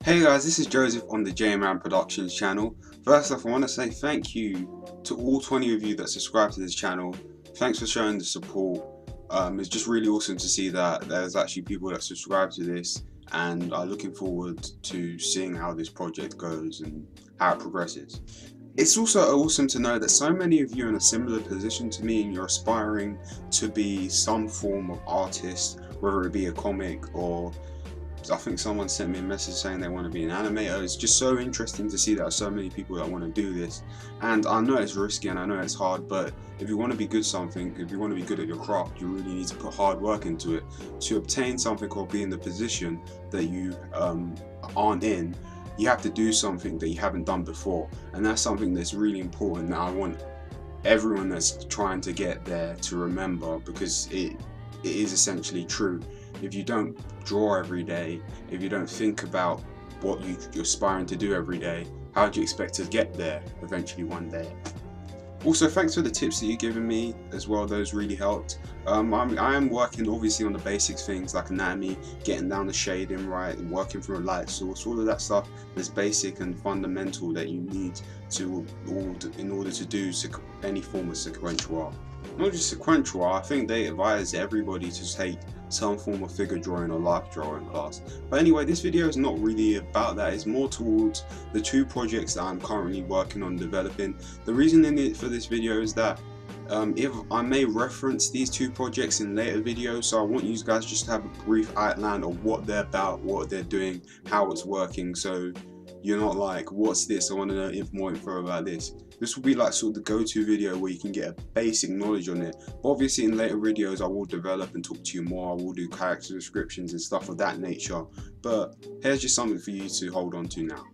Hey guys, this is Joseph on the J-Man Productions channel. First off, I want to say thank you to all 20 of you that subscribe to this channel. Thanks for showing the support. It's just really awesome to see that there's actually people that subscribe to this and are looking forward to seeing how this project goes and how it progresses. It's also awesome to know that so many of you are in a similar position to me and you're aspiring to be some form of artist, whether it be a comic or I think someone sent me a message saying they want to be an animator. It's just so interesting to see that so many people that want to do this. And I know it's risky and I know it's hard, but if you want to be good at something, if you want to be good at your craft, you really need to put hard work into it. To obtain something or be in the position that you aren't in, you have to do something that you haven't done before. And that's something that's really important that I want everyone that's trying to get there to remember, because it is essentially true. If you don't draw every day, if you don't think about what you're aspiring to do every day, how do you expect to get there eventually one day? Also, thanks for the tips that you've given me as well, those really helped. I am working obviously on the basics things like anatomy, getting down the shading right, and working from a light source, all of that stuff that's basic and fundamental that you need to in order to do any form of sequential art. Not just sequential art, I think they advise everybody to take some form of figure drawing or life drawing class. But anyway, this video is not really about that. It's more towards the two projects that I'm currently working on developing. The reason for this video is that if I may reference these two projects in later videos, so I want you guys just to have a brief outline of what they're about, what they're doing, how it's working, so you're not like, what's this? I want to know more info about this. This will be like sort of the go-to video where you can get a basic knowledge on it. But obviously in later videos I will develop and talk to you more. I will do character descriptions and stuff of that nature. But here's just something for you to hold on to now.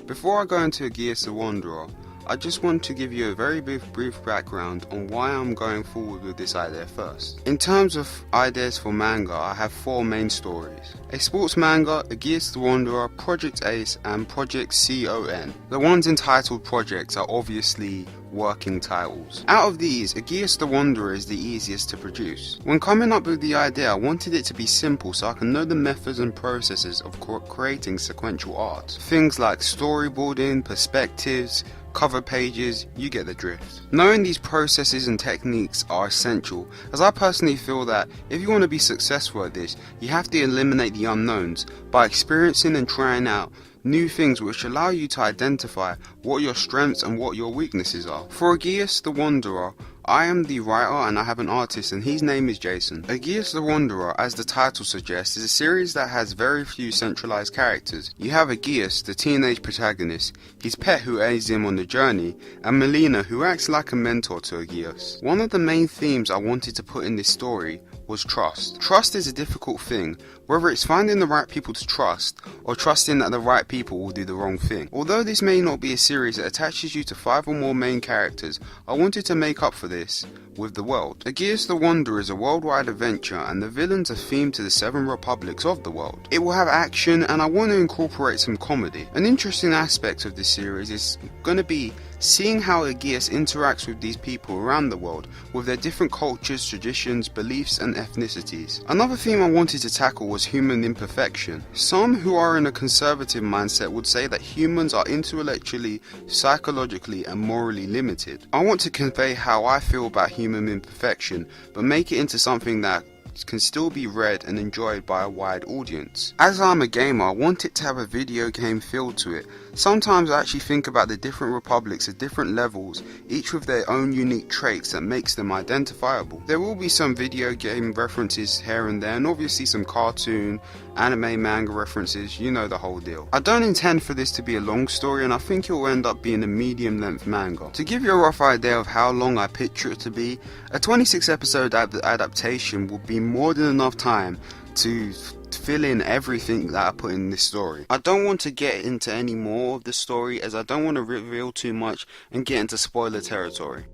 Before I go into Aegeus the Wanderer, I just want to give you a very brief background on why I'm going forward with this idea first. In terms of ideas for manga, I have four main stories. A sports manga, Aegeus the Wanderer, Project Ace and Project CON. The ones entitled projects are obviously working titles. Out of these, Aegeus the Wanderer is the easiest to produce. When coming up with the idea, I wanted it to be simple so I can know the methods and processes of creating sequential art. Things like storyboarding, perspectives, cover pages, you get the drift. Knowing these processes and techniques are essential, as I personally feel that if you want to be successful at this, you have to eliminate the unknowns by experiencing and trying out new things which allow you to identify what your strengths and what your weaknesses are. For Aegeus the Wanderer, I am the writer and I have an artist and his name is Jason. Aegeus the Wanderer, as the title suggests, is a series that has very few centralized characters. You have Aegeus, the teenage protagonist, his pet who aids him on the journey, and Melina who acts like a mentor to Aegeus. One of the main themes I wanted to put in this story was trust. Trust is a difficult thing, whether it's finding the right people to trust or trusting that the right people will do the wrong thing. Although this may not be a series that attaches you to 5 or more main characters, I wanted to make up for this with the world. Aegeus the Wanderer is a worldwide adventure and the villains are themed to the 7 republics of the world. It will have action and I want to incorporate some comedy. An interesting aspect of this series is going to be seeing how Aegeus interacts with these people around the world with their different cultures, traditions, beliefs and ethnicities. Another theme I wanted to tackle was human imperfection. Some who are in a conservative mindset would say that humans are intellectually, psychologically and morally limited. I want to convey how I feel about human imperfection, but make it into something that can still be read and enjoyed by a wide audience. As I'm a gamer, I want it to have a video game feel to it. Sometimes I actually think about the different republics at different levels, each with their own unique traits that makes them identifiable. There will be some video game references here and there, and obviously some cartoon, anime, manga references, you know the whole deal. I don't intend for this to be a long story and I think it will end up being a medium length manga. To give you a rough idea of how long I picture it to be, a 26 episode adaptation will be more than enough time to fill in everything that I put in this story. I don't want to get into any more of the story as I don't want to reveal too much and get into spoiler territory.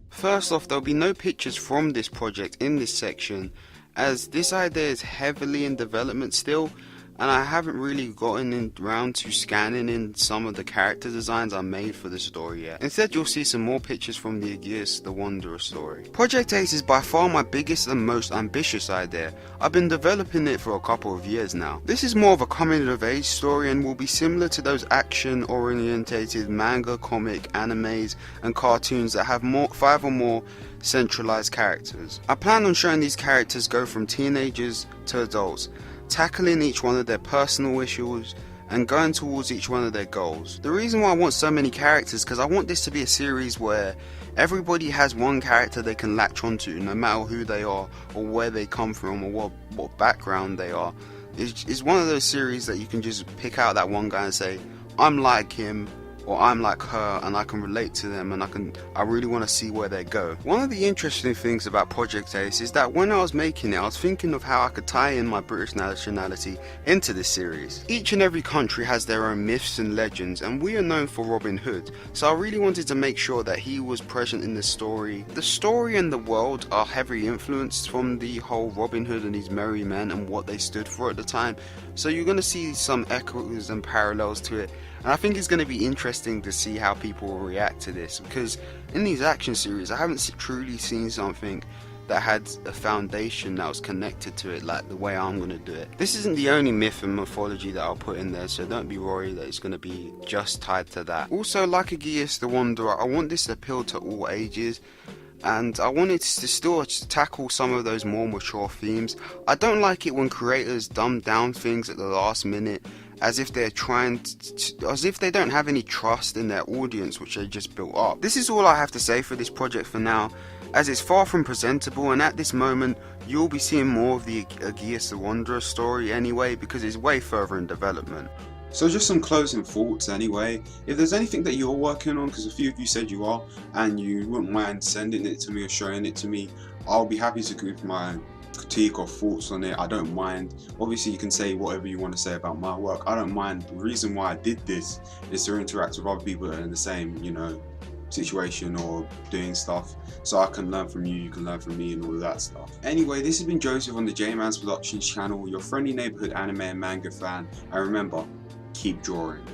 First off, there'll be no pictures from this project in this section as this idea is heavily in development still. and I haven't really gotten around to scanning in some of the character designs I made for the story yet. Instead, you'll see some more pictures from the Aegeus The Wanderer story. Project Ace is by far my biggest and most ambitious idea. I've been developing it for a couple of years now. This is more of a coming of age story and will be similar to those action orientated manga, comic, animes and cartoons that have 5 or more centralized characters. I plan on showing these characters go from teenagers to adults, tackling each one of their personal issues and going towards each one of their goals. The reason why I want so many characters is because I want this to be a series where everybody has one character they can latch onto, no matter who they are or where they come from or what background they are. It's one of those series that you can just pick out that one guy and say, I'm like him, or I'm like her, and I can relate to them, and I really want to see where they go. One of the interesting things about Project Ace is that when I was making it, I was thinking of how I could tie in my British nationality into this series. Each and every country has their own myths and legends, and we are known for Robin Hood, so I really wanted to make sure that he was present in the story. The story and the world are heavily influenced from the whole Robin Hood and his merry men and what they stood for at the time, so you're going to see some echoes and parallels to it. And I think it's going to be interesting to see how people will react to this, because in these action series I haven't truly seen something that had a foundation that was connected to it like the way I'm going to do it. This isn't the only myth and mythology that I'll put in there, so don't be worried that it's going to be just tied to that. Also, like Aegeus the Wanderer, I want this to appeal to all ages, and I wanted to still tackle some of those more mature themes. I don't like it when creators dumb down things at the last minute, as if they're as if they don't have any trust in their audience which they just built up. This is all I have to say for this project for now, as it's far from presentable, and at this moment you'll be seeing more of the Aegeus the Wanderer story anyway, because it's way further in development. So just some closing thoughts anyway. If there's anything that you're working on, because a few of you said you are, and you wouldn't mind sending it to me or showing it to me, I'll be happy to give my critique or thoughts on it. I don't mind. Obviously you can say whatever you want to say about my work, I don't mind. The reason why I did this is to interact with other people that are in the same, situation or doing stuff, so I can learn from you, you can learn from me, and all of that stuff. Anyway, this has been Joseph on the J-Man's Productions channel, your friendly neighborhood anime and manga fan, and remember, keep drawing.